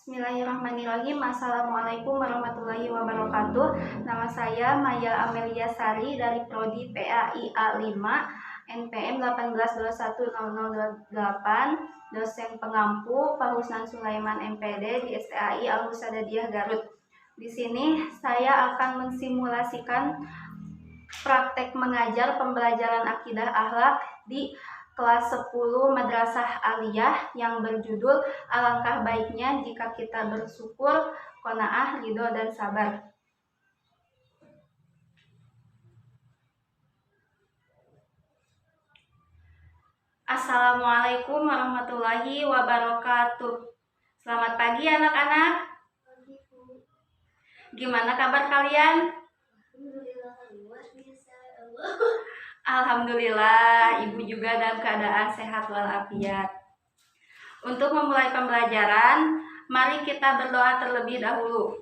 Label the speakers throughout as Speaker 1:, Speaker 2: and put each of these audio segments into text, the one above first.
Speaker 1: Bismillahirrahmanirrahim. Assalamualaikum warahmatullahi wabarakatuh. Nama saya Maya Amelia Sari dari Prodi PAI A5 NPM 18210028, dosen pengampu Pak Husnan Sulaiman MPD di STAI Al-Musadadiyah Garut. Di sini saya akan mensimulasikan praktek mengajar pembelajaran akidah akhlak di kelas 10 Madrasah Aliyah yang berjudul Alangkah Baiknya Jika Kita Bersyukur, Qanaah, Ridho, dan Sabar. Assalamualaikum warahmatullahi wabarakatuh. Selamat pagi anak-anak. Gimana kabar kalian? Alhamdulillah, ibu juga dalam keadaan sehat walafiat. Untuk memulai pembelajaran, mari kita berdoa terlebih dahulu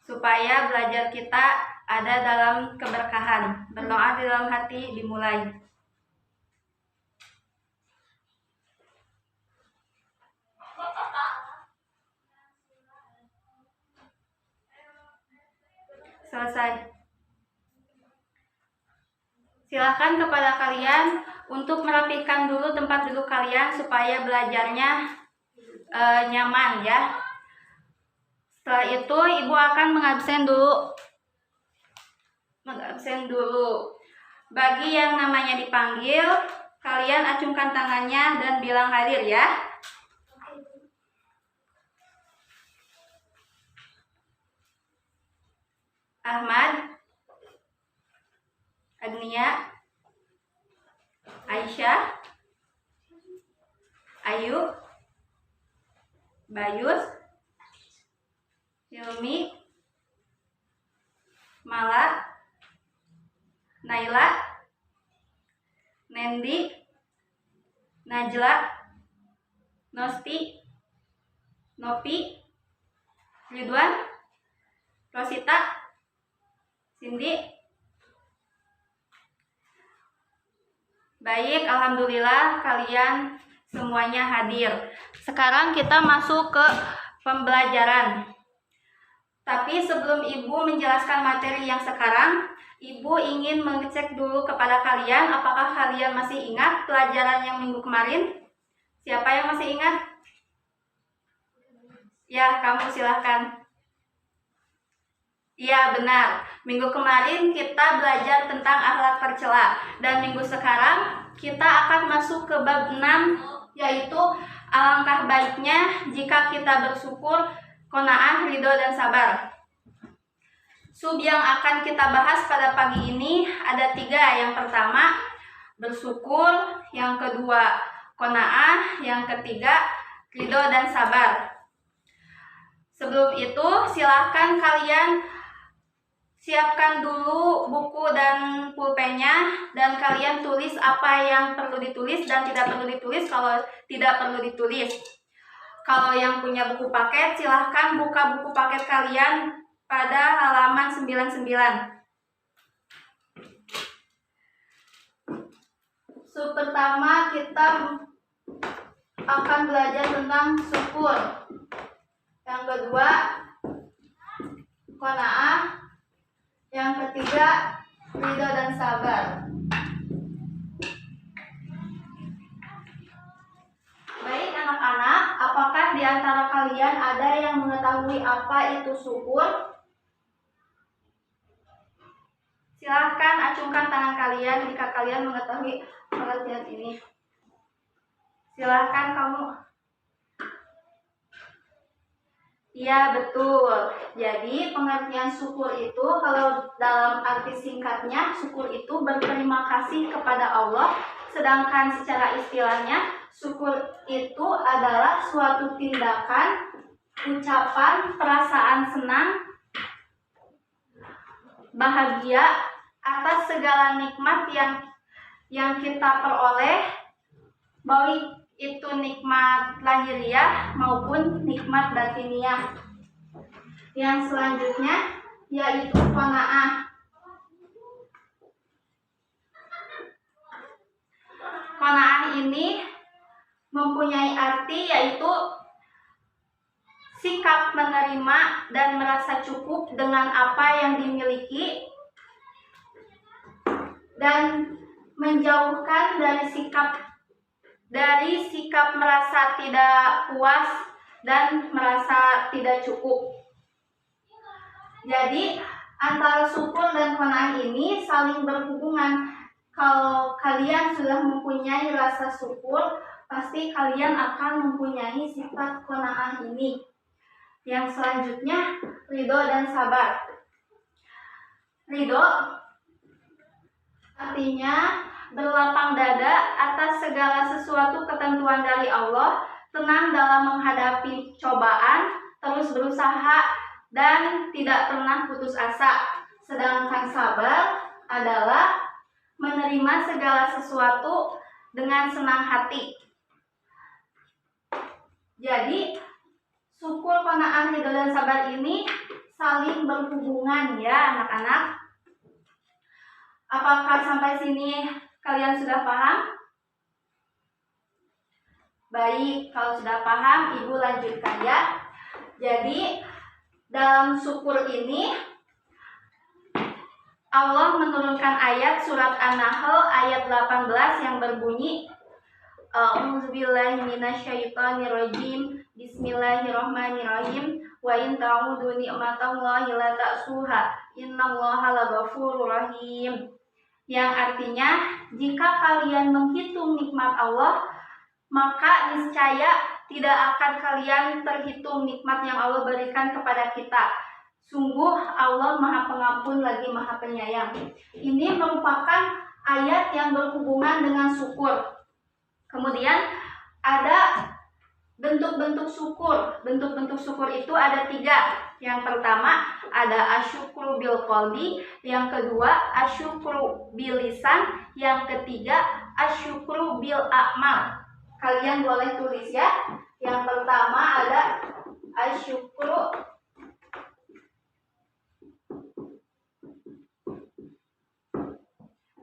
Speaker 1: supaya belajar kita ada dalam keberkahan. Berdoa di dalam hati dimulai. Selesai. Silakan kepada kalian untuk merapikan dulu tempat duduk kalian supaya belajarnya nyaman ya. Setelah itu ibu akan mengabsen dulu. Bagi yang namanya dipanggil, kalian acungkan tangannya dan bilang hadir ya. Ahmad, Agnia, Aisyah, Ayu, Bayus, Hilmi, Mala, Naila, Nendi, Najla, Nosti, Nopi, Ridwan, Rosita, Cindy. Baik, alhamdulillah kalian semuanya hadir. Sekarang kita masuk ke pembelajaran. Tapi sebelum ibu menjelaskan materi yang sekarang, ibu ingin mengecek dulu kepada kalian apakah kalian masih ingat pelajaran yang minggu kemarin? Siapa yang masih ingat? Ya, kamu silahkan. Iya, benar. Minggu kemarin kita belajar tentang akhlak tercela, dan minggu sekarang kita akan masuk ke bab 6, yaitu alangkah baiknya jika kita bersyukur, qanaah, ridho, dan sabar. Sub yang akan kita bahas pada pagi ini ada 3. Yang pertama, bersyukur. Yang kedua, qanaah. Yang ketiga, ridho dan sabar. Sebelum itu, silahkan kalian siapkan dulu buku dan pulpennya, dan kalian tulis apa yang perlu ditulis dan tidak perlu ditulis kalau tidak perlu ditulis. Kalau yang punya buku paket, silahkan buka buku paket kalian pada halaman 99. Pertama kita akan belajar tentang syukur. Yang kedua, qanaah. Yang ketiga, ridho dan sabar. Baik anak-anak, apakah di antara kalian ada yang mengetahui apa itu syukur? Silahkan acungkan tangan kalian jika kalian mengetahui pengertian ini. Silahkan kamu. Iya, betul. Jadi pengertian syukur itu kalau dalam arti singkatnya, syukur itu berterima kasih kepada Allah. Sedangkan secara istilahnya, syukur itu adalah suatu tindakan, ucapan, perasaan senang, bahagia atas segala nikmat yang kita peroleh, baik itu nikmat lahiriah maupun nikmat batiniah. Yang selanjutnya yaitu qanaah. Qanaah ini mempunyai arti yaitu sikap menerima dan merasa cukup dengan apa yang dimiliki, dan menjauhkan dari sikap merasa tidak puas dan merasa tidak cukup. Jadi antara syukur dan qanaah ini saling berhubungan. Kalau kalian sudah mempunyai rasa syukur, pasti kalian akan mempunyai sifat qanaah ini. Yang selanjutnya, ridho dan sabar. Ridho artinya berlapang dada atas segala sesuatu ketentuan dari Allah, tenang dalam menghadapi cobaan, terus berusaha dan tidak pernah putus asa. Sedangkan sabar adalah menerima segala sesuatu dengan senang hati. Jadi syukur, qanaah, ridho dan sabar ini saling berhubungan ya anak-anak. Apakah sampai sini kalian sudah paham? Baik, kalau sudah paham, Ibu lanjutkan ya. Jadi dalam syukur ini Allah menurunkan ayat surat An-Nahl ayat 18 yang berbunyi, A'udzubillahi minasyaitonirrajim. Bismillahirrahmanirrahim. Wa in ta'udu ni'matallahi la ta'suha. Innallaha laghafurur rahim. Yang artinya, jika kalian menghitung nikmat Allah, maka niscaya tidak akan kalian terhitung nikmat yang Allah berikan kepada kita. Sungguh Allah Maha Pengampun lagi Maha Penyayang. Ini merupakan ayat yang berhubungan dengan syukur. Kemudian ada bentuk-bentuk syukur. Bentuk-bentuk syukur itu ada 3. Yang pertama ada asyukru bil qalbi, yang kedua asyukru bil lisan, yang ketiga asyukru bil a'mal. Kalian boleh tulis ya. Yang pertama ada asyukru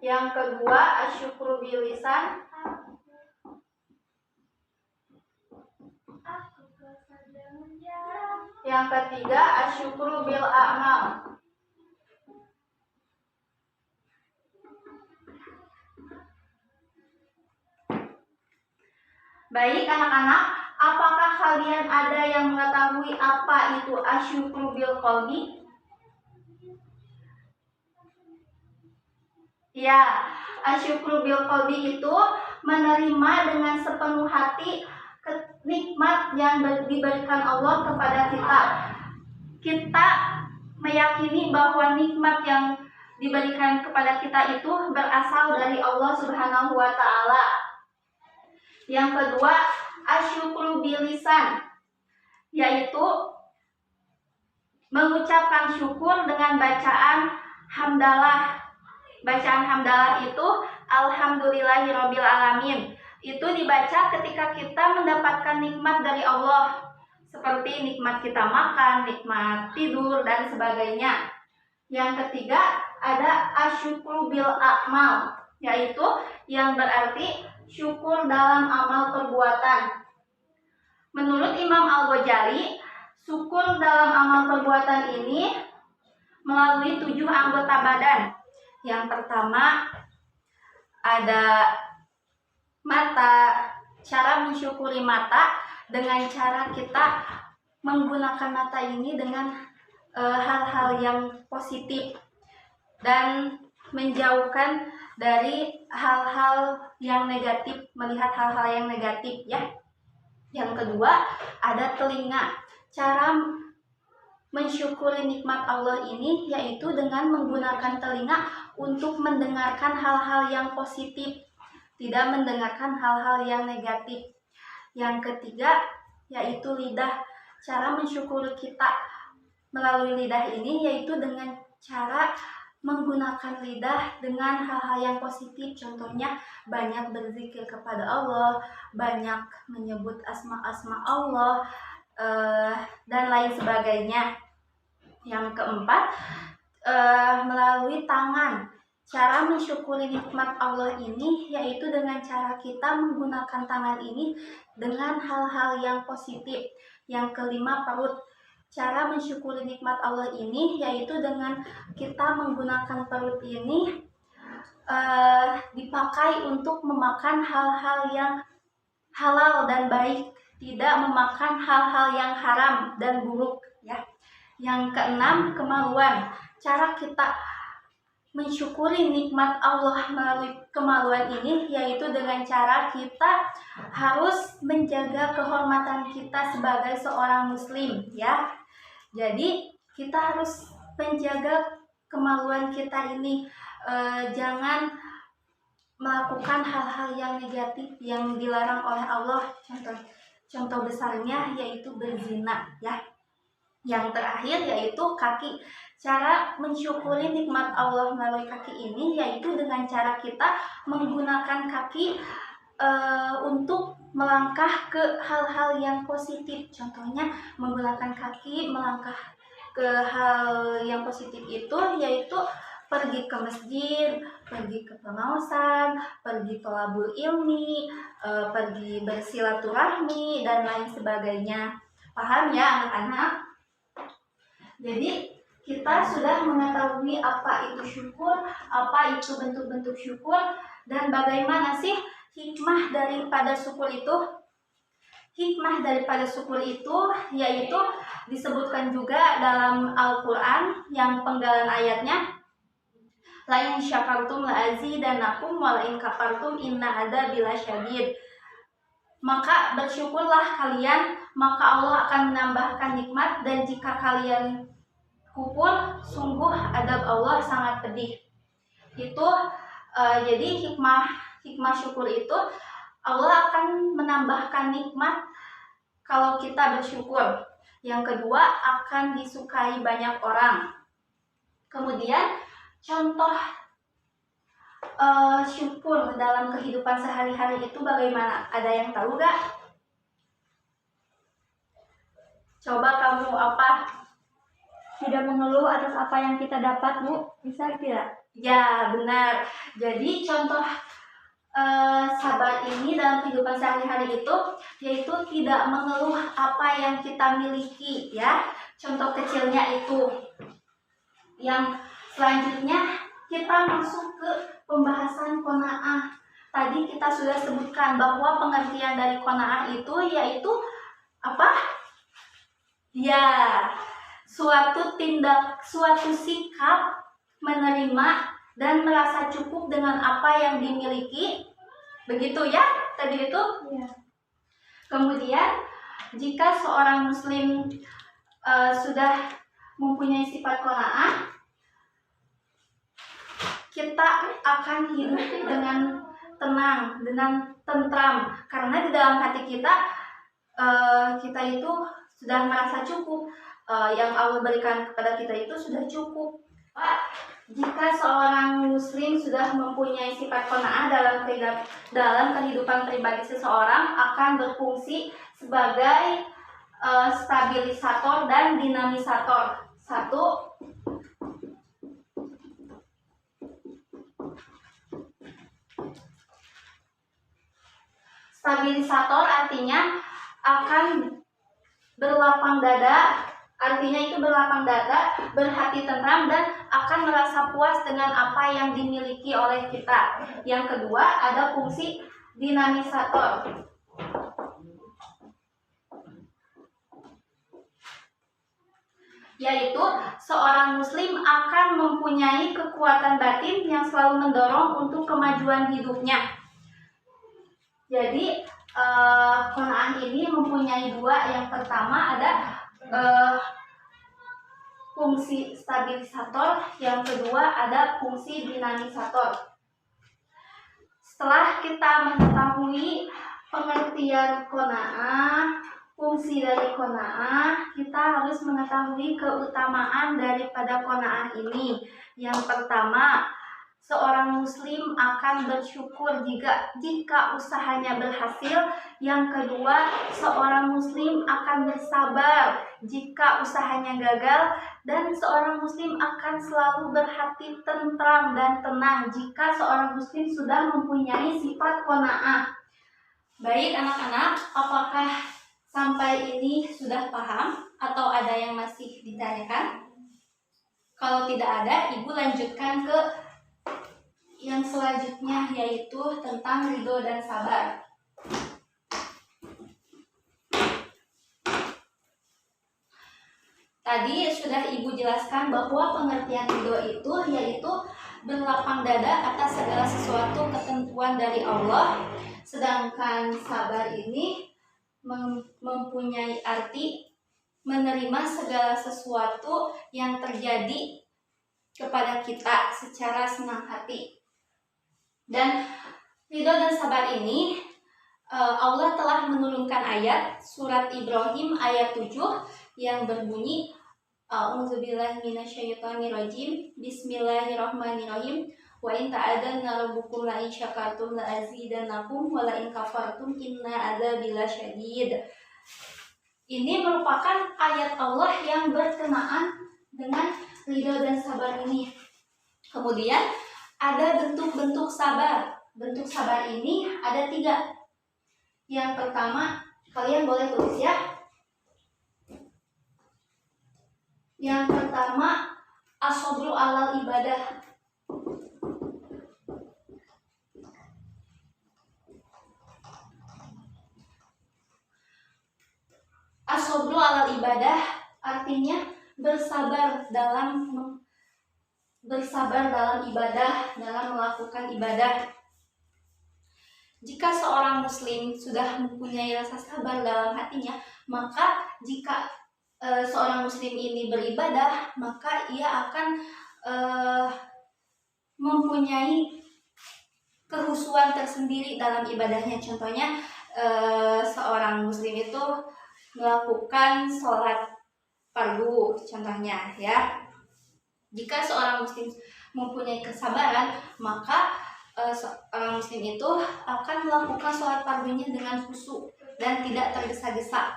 Speaker 1: yang kedua asyukru bil lisan, yang ketiga asyukru bil a'mal. Baik anak-anak, apakah kalian ada yang mengetahui apa itu asyukru bil qalbi? Ya, asyukru bil qalbi itu menerima dengan sepenuh hati nikmat yang diberikan Allah kepada kita. Kita meyakini bahwa nikmat yang diberikan kepada kita itu berasal dari Allah Subhanahu wa Ta'ala. Yang kedua, asyukru bil lisan, yaitu mengucapkan syukur dengan bacaan hamdalah. Bacaan hamdalah itu alhamdulillahirabbil alamin. Itu dibaca ketika kita mendapatkan nikmat dari Allah, seperti nikmat kita makan, nikmat tidur, dan sebagainya. Yang ketiga ada asyukru bil a'mal, yaitu yang berarti syukur dalam amal perbuatan. Menurut Imam Al-Ghazali, syukur dalam amal perbuatan ini melalui 7 anggota badan. Yang pertama ada mata. Cara mensyukuri mata dengan cara kita menggunakan mata ini dengan hal-hal yang positif dan menjauhkan dari hal-hal yang negatif, melihat hal-hal yang negatif ya. Yang kedua ada telinga. Cara mensyukuri nikmat Allah ini yaitu dengan menggunakan telinga untuk mendengarkan hal-hal yang positif, tidak mendengarkan hal-hal yang negatif. Yang ketiga yaitu lidah. Cara mensyukuri kita melalui lidah ini yaitu dengan cara menggunakan lidah dengan hal-hal yang positif. Contohnya banyak berzikir kepada Allah, banyak menyebut asma-asma Allah, dan lain sebagainya. Yang keempat melalui tangan. Cara mensyukuri nikmat Allah ini yaitu dengan cara kita menggunakan tangan ini dengan hal-hal yang positif. Yang kelima, perut. Cara mensyukuri nikmat Allah ini yaitu dengan kita menggunakan perut ini dipakai untuk memakan hal-hal yang halal dan baik, tidak memakan hal-hal yang haram dan buruk ya. Yang keenam, kemaluan. Cara kita mensyukuri nikmat Allah melalui kemaluan ini yaitu dengan cara kita harus menjaga kehormatan kita sebagai seorang muslim ya. Jadi kita harus menjaga kemaluan kita ini, jangan melakukan hal-hal yang negatif yang dilarang oleh Allah. Contoh besarnya yaitu berzina ya. Yang terakhir yaitu kaki. Cara mensyukuri nikmat Allah melalui kaki ini yaitu dengan cara kita menggunakan kaki untuk melangkah ke hal-hal yang positif. Contohnya menggunakan kaki melangkah ke hal yang positif itu yaitu pergi ke masjid, pergi ke pengawasan, pergi ke labul ilmi, pergi bersilaturahmi dan lain sebagainya. Paham ya anak-anak? Jadi kita sudah mengetahui apa itu syukur, apa itu bentuk-bentuk syukur, dan bagaimana sih hikmah daripada syukur itu. Hikmah daripada syukur itu yaitu disebutkan juga dalam Al-Quran yang penggalan ayatnya, la in syakartum la azidanakum wa la in kafartum inna adzabi lasyadid. Maka bersyukurlah kalian, maka Allah akan menambahkan nikmat, dan jika kalian kufur, sungguh adab Allah sangat pedih. Itu jadi hikmah syukur itu Allah akan menambahkan nikmat kalau kita bersyukur. Yang kedua, akan disukai banyak orang. Kemudian contoh syukur dalam kehidupan sehari-hari itu bagaimana? Ada yang tahu gak? Coba kamu apa?
Speaker 2: Tidak mengeluh atas apa yang kita dapat, Bu. Bisa tidak?
Speaker 1: Ya, benar. Jadi contoh sabar ini dalam kehidupan sehari-hari itu yaitu tidak mengeluh apa yang kita miliki ya. Contoh kecilnya itu. Yang selanjutnya kita masuk ke pembahasan qanaah. Tadi kita sudah sebutkan bahwa pengertian dari qanaah itu yaitu apa? Ya, suatu sikap menerima dan merasa cukup dengan apa yang dimiliki. Begitu ya tadi itu?
Speaker 2: Ya.
Speaker 1: Kemudian jika seorang muslim sudah mempunyai sifat qanaah, kita akan hidup dengan tenang, dengan tentram, karena di dalam hati kita itu sudah merasa cukup, yang Allah berikan kepada kita itu sudah cukup. Jika seorang muslim sudah mempunyai sifat qanaah dalam kehidupan pribadi seseorang, akan berfungsi sebagai stabilisator dan dinamisator. Satu, stabilisator artinya akan berlapang dada, berhati tenteram dan akan merasa puas dengan apa yang dimiliki oleh kita. Yang kedua, ada fungsi dinamisator. Yaitu seorang muslim akan mempunyai kekuatan batin yang selalu mendorong untuk kemajuan hidupnya. Jadi qanaah ini mempunyai dua. Yang pertama ada fungsi stabilisator, yang kedua ada fungsi dinamisator. Setelah kita mengetahui pengertian qanaah, fungsi dari qanaah, kita harus mengetahui keutamaan daripada qanaah ini. Yang pertama, seorang muslim akan bersyukur jika usahanya berhasil. Yang kedua, seorang muslim akan bersabar jika usahanya gagal. Dan seorang muslim akan selalu berhati tentram dan tenang jika seorang muslim sudah mempunyai sifat qanaah. Baik anak-anak, apakah sampai ini sudah paham atau ada yang masih ditanyakan? Kalau tidak ada, Ibu lanjutkan ke yang selanjutnya, yaitu tentang ridho dan sabar. Tadi sudah Ibu jelaskan bahwa pengertian ridho itu yaitu berlapang dada atas segala sesuatu ketentuan dari Allah. Sedangkan sabar ini mempunyai arti menerima segala sesuatu yang terjadi kepada kita secara senang hati. Dan ridho dan sabar ini Allah telah menurunkan ayat surat Ibrahim ayat 7 yang berbunyi A'udzubillahi minasyaitonirrajim. Bismillahirrahmanirrahim. Wa in ta'adzana rabbukum la in syakartum la azidannakum wa la in kafartum inna adzabi lasyadid. Ini merupakan ayat Allah yang berkenaan dengan ridho dan sabar ini. Kemudian ada bentuk-bentuk sabar. Bentuk sabar ini ada 3. Yang pertama, kalian boleh tulis ya. Yang pertama, as-sabru alal ibadah. As-sabru alal ibadah artinya bersabar dalam ibadah, dalam melakukan ibadah. Jika seorang muslim sudah mempunyai rasa sabar dalam hatinya, maka jika seorang muslim ini beribadah, maka ia akan mempunyai kehusuan tersendiri dalam ibadahnya. Contohnya, seorang muslim itu melakukan sholat fardu, contohnya ya. Jika seorang muslim mempunyai kesabaran, maka seorang muslim itu akan melakukan sholat fardunya dengan khusyuk dan tidak tergesa-gesa.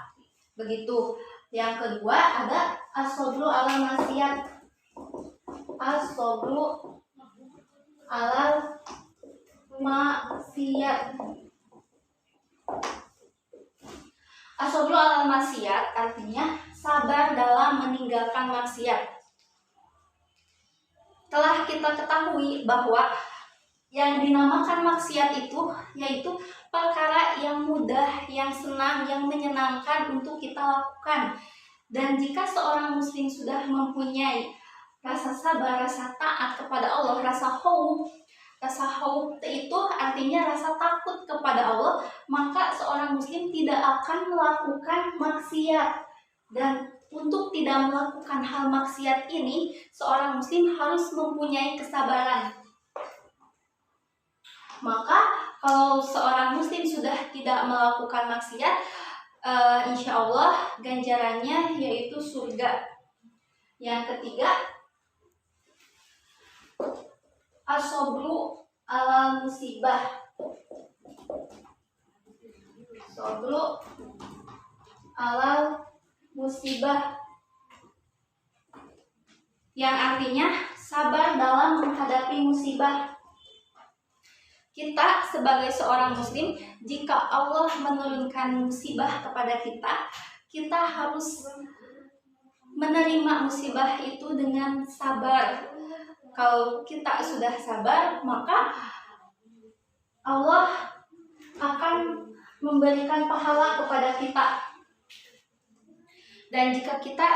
Speaker 1: Begitu. Yang kedua ada as-sabru alal maksiat. As-sabru alal maksiat. As-sabru alal maksiat artinya sabar dalam meninggalkan maksiat. Telah kita ketahui bahwa yang dinamakan maksiat itu yaitu perkara yang mudah, yang senang, yang menyenangkan untuk kita lakukan. Dan jika seorang muslim sudah mempunyai rasa sabar, rasa taat kepada Allah, rasa khauf itu artinya rasa takut kepada Allah, maka seorang muslim tidak akan melakukan maksiat. Dan untuk tidak melakukan hal maksiat ini, seorang muslim harus mempunyai kesabaran. Maka kalau seorang muslim sudah tidak melakukan maksiat, insya Allah ganjarannya yaitu surga. Yang ketiga, as-sabru alal musibah. Sabru alal musibah yang artinya sabar dalam menghadapi musibah. Kita sebagai seorang muslim, jika Allah menurunkan musibah kepada kita, kita harus menerima musibah itu dengan sabar. Kalau kita sudah sabar, maka Allah akan memberikan pahala kepada kita. Dan jika kita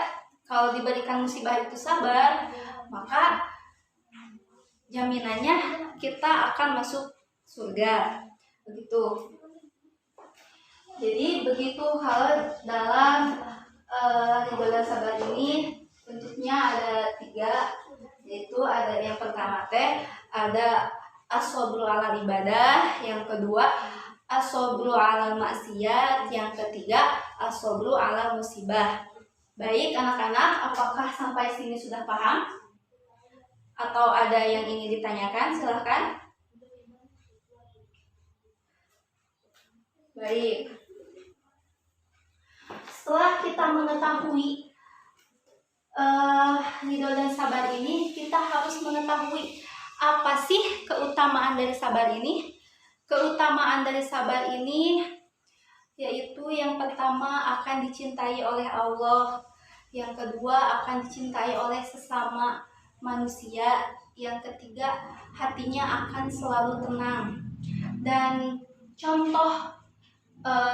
Speaker 1: kalau diberikan musibah itu sabar, maka jaminannya kita akan masuk surga. Begitu. Jadi begitu hal dalam ridho dan sabar ini. Bentuknya ada 3, yaitu ada yang pertama ada as-sabru alal ibadah, yang kedua as-sabru alal maksiat, yang ketiga as-sabru alal musibah. Baik anak-anak, apakah sampai sini sudah paham? Atau ada yang ingin ditanyakan? Silahkan. Baik. Setelah kita mengetahui ridho dan sabar ini, kita harus mengetahui apa sih keutamaan dari sabar ini. Keutamaan dari sabar ini yaitu yang pertama akan dicintai oleh Allah, yang kedua akan dicintai oleh sesama manusia, yang ketiga hatinya akan selalu tenang. Dan contoh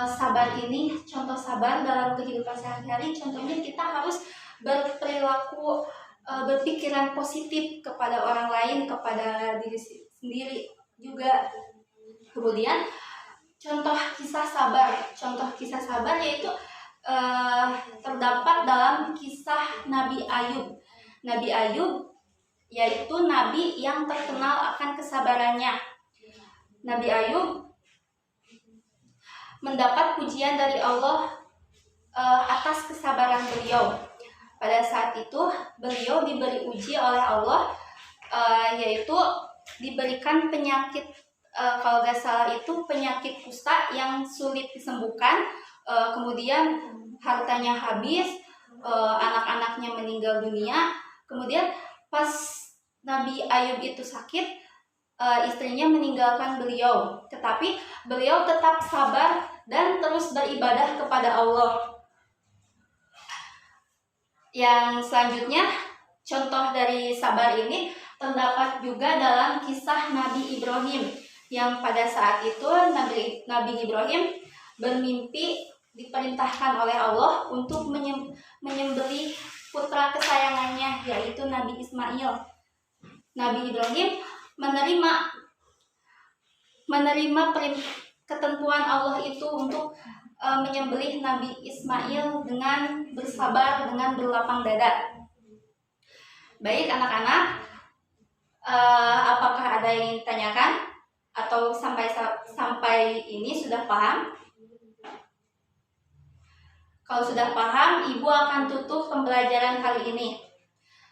Speaker 1: sabar ini, contoh sabar dalam kehidupan sehari-hari, contohnya kita harus berperilaku berpikiran positif kepada orang lain, kepada diri sendiri juga. Kemudian contoh kisah sabar yaitu terdapat dalam kisah Nabi Ayub. Nabi Ayub yaitu nabi yang terkenal akan kesabarannya. Nabi Ayub mendapat pujian dari Allah atas kesabaran beliau. Pada saat itu beliau diberi uji oleh Allah, yaitu diberikan penyakit, kalau gak salah itu penyakit kusta yang sulit disembuhkan. Kemudian hartanya habis, anak-anaknya meninggal dunia. Kemudian pas Nabi Ayub itu sakit, istrinya meninggalkan beliau, tetapi beliau tetap sabar dan terus beribadah kepada Allah. Yang selanjutnya, contoh dari sabar ini terdapat juga dalam kisah Nabi Ibrahim, yang pada saat itu Nabi Ibrahim bermimpi diperintahkan oleh Allah untuk menyembelih putra kesayangannya, yaitu Nabi Ismail. Nabi Ibrahim menerima ketentuan Allah itu untuk menyembelih Nabi Ismail dengan bersabar, dengan berlapang dada. Baik anak-anak, apakah ada yang ingin ditanyakan? Atau sampai ini sudah paham? Kalau sudah paham, Ibu akan tutup pembelajaran kali ini.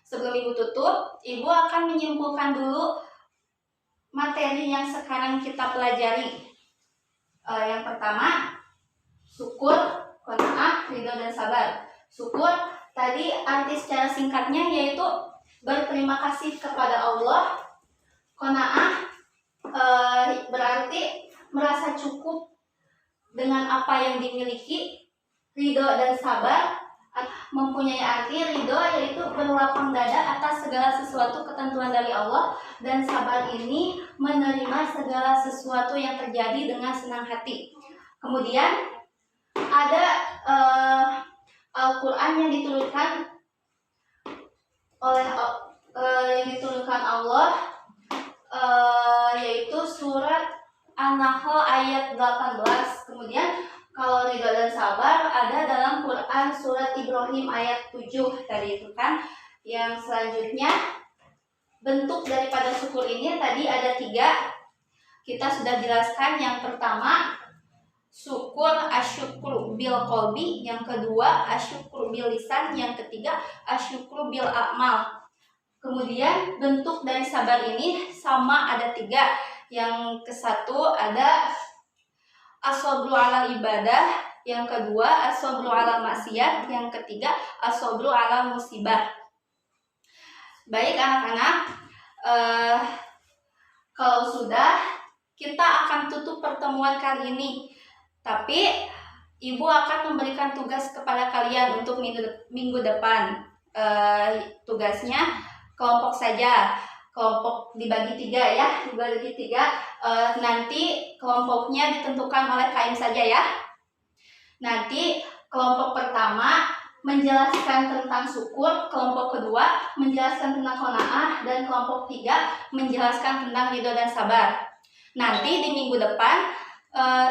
Speaker 1: Sebelum Ibu tutup, Ibu akan menyimpulkan dulu materi yang sekarang kita pelajari. Yang pertama, syukur, qanaah, ridho, dan sabar. Syukur tadi arti secara singkatnya yaitu berterima kasih kepada Allah. Qanaah berarti merasa cukup dengan apa yang dimiliki. Ridho dan sabar mempunyai arti ridho yaitu berlapang dada atas segala sesuatu ketentuan dari Allah, dan sabar ini menerima segala sesuatu yang terjadi dengan senang hati. Kemudian ada Al-Quran yang diturunkan oleh Allah, yaitu surat An-Nahl ayat 18. Kemudian kalau ridho dan sabar ada dalam Quran surat Ibrahim ayat 7 tadi itu kan. Yang selanjutnya, bentuk daripada syukur ini tadi ada 3. Kita sudah jelaskan. Yang pertama, syukur asyukur bil qalbi, yang kedua asyukur bil lisan, yang ketiga asyukur bil a'mal. Kemudian bentuk dari sabar ini sama ada 3. Yang kesatu ada as-sabru ala ibadah, yang kedua as-sabru ala maksiat, yang ketiga as-sabru ala musibah. Baik anak-anak, kalau sudah, kita akan tutup pertemuan kali ini. Tapi Ibu akan memberikan tugas kepada kalian untuk minggu depan. Tugasnya kelompok saja. Kelompok dibagi 3 ya, dibagi 3. Nanti kelompoknya ditentukan oleh KM saja ya. Nanti kelompok pertama menjelaskan tentang syukur, kelompok kedua menjelaskan tentang qanaah, dan kelompok 3 menjelaskan tentang ridho dan sabar. Nanti di minggu depan,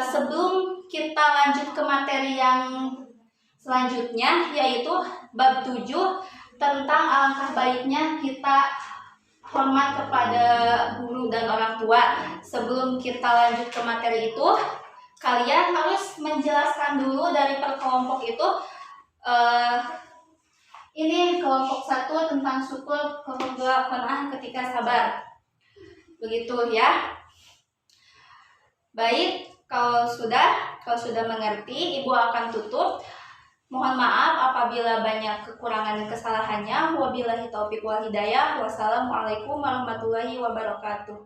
Speaker 1: sebelum kita lanjut ke materi yang selanjutnya, yaitu bab 7 tentang alangkah baiknya kita hormat kepada guru dan orang tua. Sebelum kita lanjut ke materi itu, kalian harus menjelaskan dulu dari per kelompok itu. Ini kelompok 1 tentang syukur, kelompok 2 qanaah, ketika sabar. Begitu ya. Baik, kalau sudah mengerti, Ibu akan tutup. Mohon maaf apabila banyak kekurangan dan kesalahannya. Wabillahi taufiq wal hidayah. Wassalamualaikum warahmatullahi wabarakatuh.